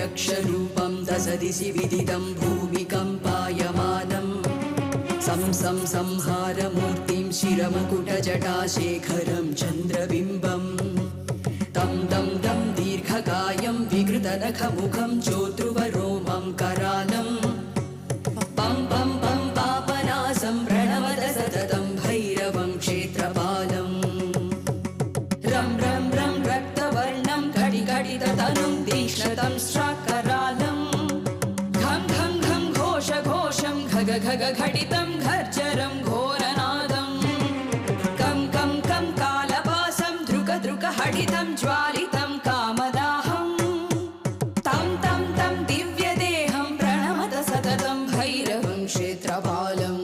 यक्षरूपं दशदिशि विदितं भूमिकम्पायमानं संहारमूर्तिं शिरमकुटजटाशेखरं चन्द्रबिम्बं तं दं दं दीर्घकायं विकृतनखमुखं चोद्रुवरोमं करालं पं पं पं पापनासं प्रणमत सततं भैरवं क्षेत्रपालं रं रं रं रक्तवर्णं घटिघटिततनुं तीक्ष्णतं श्राकरालं घं घं घं घोषघोषं घग घग घटितं घर्जरं घोरनादं कं कं कं कालपासं धृक धृक हटितं ज्वालितं कामदाहं तं तं तं दिव्यदेहं प्रणमत सततं भैरवं क्षेत्रपालम्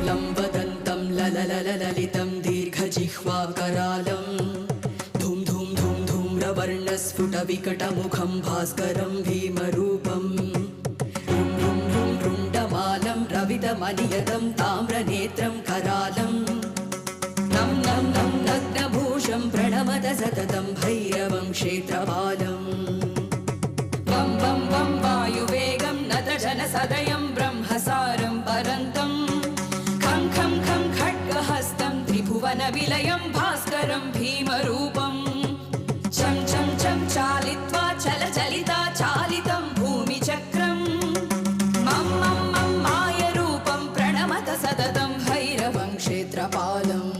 लम्बदन्तं लललललितं दीर्घजिह्वाकरालं धूम धूम धूम धूम्रवर्णस्फुटविकटमुखं भास्करं भीमरूपं रुं रुं रुं रुण्डमालं रवितमनियतं ताम्रनेत्रं करालं नं नं नं नग्नभूषं प्रणमत सततं भैरवं क्षेत्रपालं वं वं वं वायुवेगं नतजनसदयं ब्रह्मसारं परन्तं खं खं खं खड्गहस्तं त्रिभुवनविलयं भास्करं भीमरूपं चं चं चं चालित्वा चलचलिता चालितं भूमिचक्रं मं मं मं मायरूपं प्रणमत सततं भैरवं क्षेत्रपालम्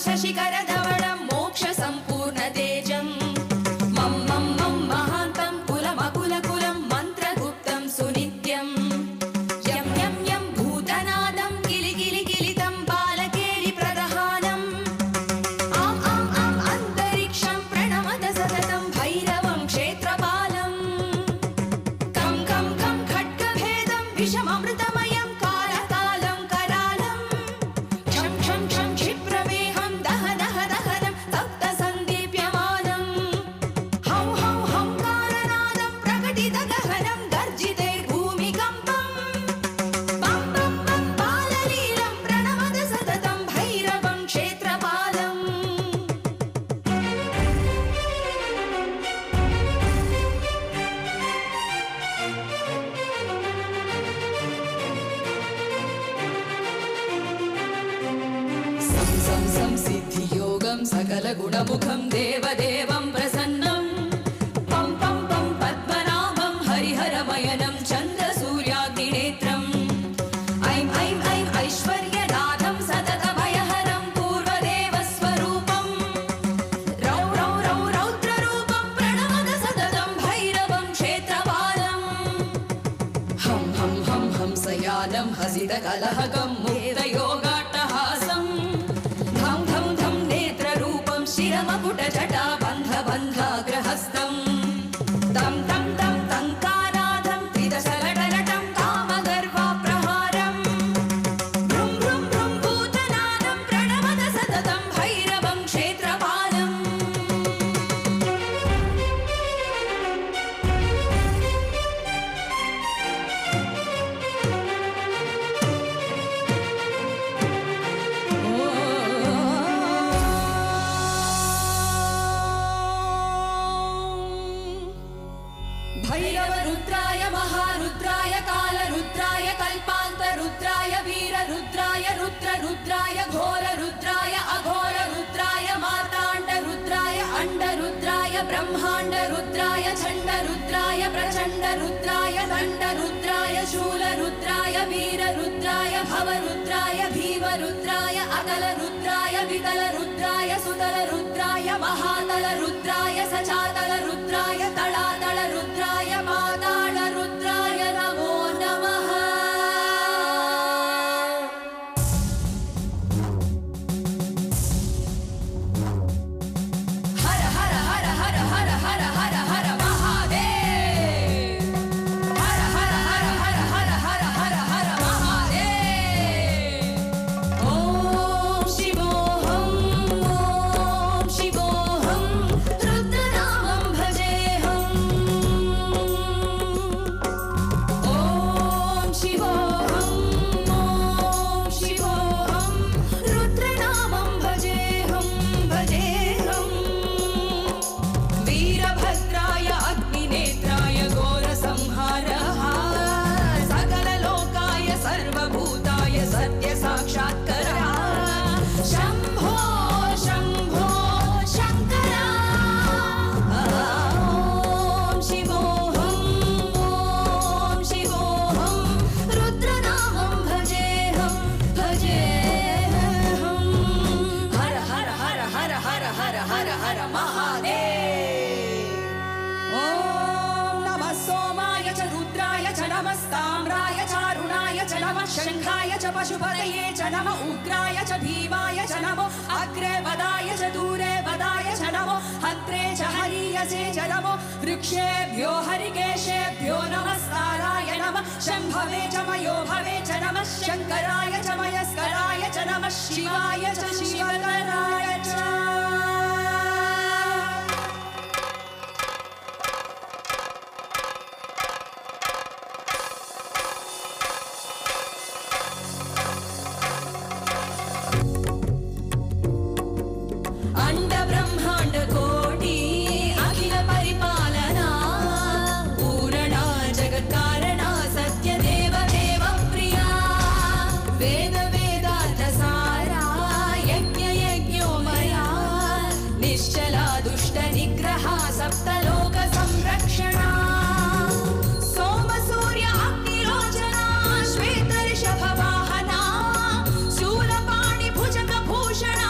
शशिकरधवलं मोक्षसम्पूर्णतेजं मं मं मं महान्तं कुलमकुलकुलं मन्त्रगुप्तं सुनित्यं यं यं यं भूतनादं किलिकिलिकिलितं बालकेलिप्रदहानम् आम् आम् आम् अन्तरिक्षं प्रणमत सततं भैरवं क्षेत्रपालं कं कं कं खड्गभेदं विषममृतमयं कालकालं करालं क्षं क्षं क्षं क्षिप्रमेहं दह दह दहनं तप्तसन्दीप्यमानं हं हं हंकारनादं प्रकटितगहनं गर्जितैर्भूमिकम्पं पं पं पं बाललीलं प्रणमत सततं भैरवं क्षेत्रपालम् संसिद्धियोगं सकलगुणमुखं देवदेवं प्रसन्नं पं पं पं पद्मनाभं हरिहरमयनं चन्द्रसूर्याग्निनेत्रम् ऐं ऐं ऐं ऐश्वर्यनाथं सततभयहरं पूर्वदेवस्वरूपं रौ रौ रौ रौद्ररूपं प्रणमत सततं भैरवं क्षेत्रपालम् हं हं हं हंसयानं वाहनं हसितकलहकं मुक्तयोगाट्टहासं धं धं धं नेत्ररूपं शिरमकुटजटा बन्धबन्धाग्रहस्तं तं तं तं तङ्कानादं त्रिदशलटलटं कामगर्वाप्रहारं भ्रुं भ्रुं भ्रुं भूतनादं प्रणमद सततं भैरवं क्षेत्रपालम् भैरवरुद्राय महारुद्राय कालरुद्राय कल्पान्तरुद्राय वीररुद्राय रुद्ररुद्राय घोररुद्राय अघोररुद्राय मार्ताण्डरुद्राय अण्डरुद्राय ब्रह्माण्डरुद्राय चण्डरुद्राय प्रचण्डरुद्राय दण्डरुद्राय शूलरुद्राय वीररुद्राय भवरुद्राय भीमरुद्राय अकलरुद्राय विकलरुद्राय सुतलरुद्राय महातलरुद्राय सचातलरुद्राय तलातलरुद्राय पातालरुद्राय नमो नमः हर हर हर हर हर हर हर हर महादेव हर हर हर हर हर हर हर हर महादेव ॐ शिवोऽहं रुद्रनामं भजेऽहं ॐ शिवोऽहं रुद्रनामं भजेऽहं वीरभद्राय अग्निनेत्राय घोरसंहारः सकललोकाय सर्वभूताय सत्यसाक्षात्कारः शम्भो शम्भो शङ्कर ॐ शिवोऽहं रुद्रनामं भजेऽहं हर हर हर हर हर हर हर हर महादेव ॐ नमः सोमाय च रुद्राय च नमस्ताम्राय चारुणाय च नमः शङ्खाय च पशुपतये च नमः उग्राय च भीमाय च नमो अग्रे वदाय च दूरे वदाय च नमो हत्रे च हरीयसे च नमो वृक्षेभ्यो हरिकेशेभ्यो नमस्काराय नमः शम्भवे च मयोभवे च नमः शङ्कराय च मयस्कराय च नमः शिवाय च शिवकराय च अंड ब्रह्मांड कोटि अखिल परिपालना पूरणा जगत्कारणा सत्य देव देव प्रिया वेद वेदार्थ सारा यज्ञ यज्ञोमया निश्चला दुष्ट निग्रहा सप्तलोक संरक्षणा सोम सूर्य अग्निरोचना श्वेत ऋषभ वाहना शूलपाणि भुजग भूषणा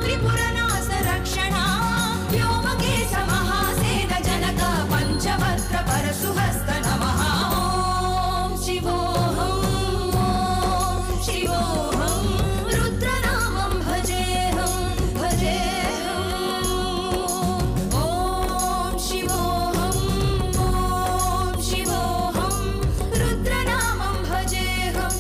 त्रिपुरनाश रक्षणा व्योमकेश महासेन जनक पंचवक्त्र परशुहस्त नमः ॐ शिवोऽहं रुद्रनामं भजेऽहं ॐ शिवोऽहं रुद्रनामं भजेऽहं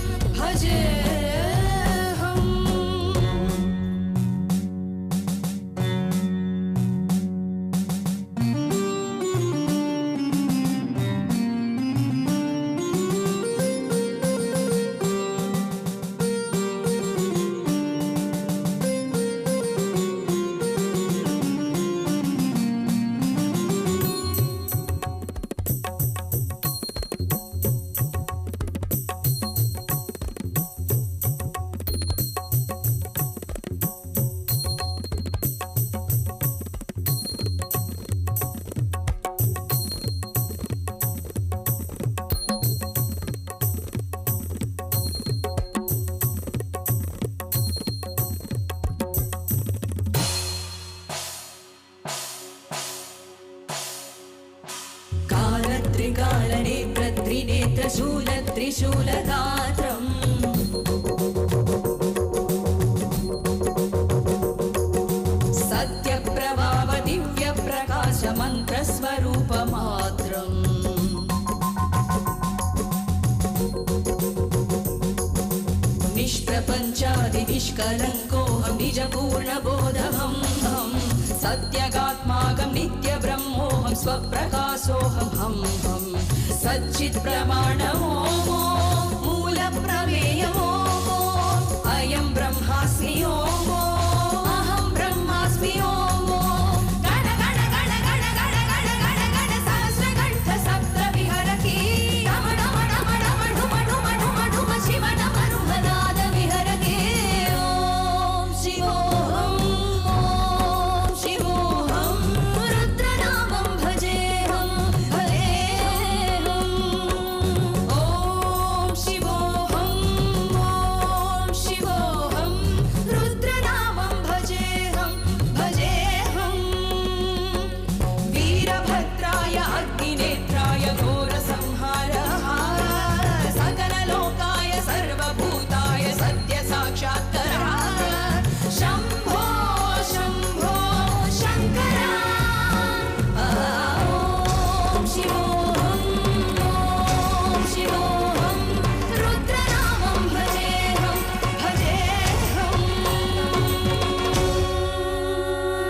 त्रिकालनेत्र त्रिनेत्र शूल त्रिशूलगात्रम् निष्प्रपञ्चादिनिष्कलङ्कोऽहं निजपूर्णबोधहं सत्यगात्माकं नित्यब्रह्मोऽहं स्वप्रकाशोऽहं हं हं सच्चित्प्रमाणमो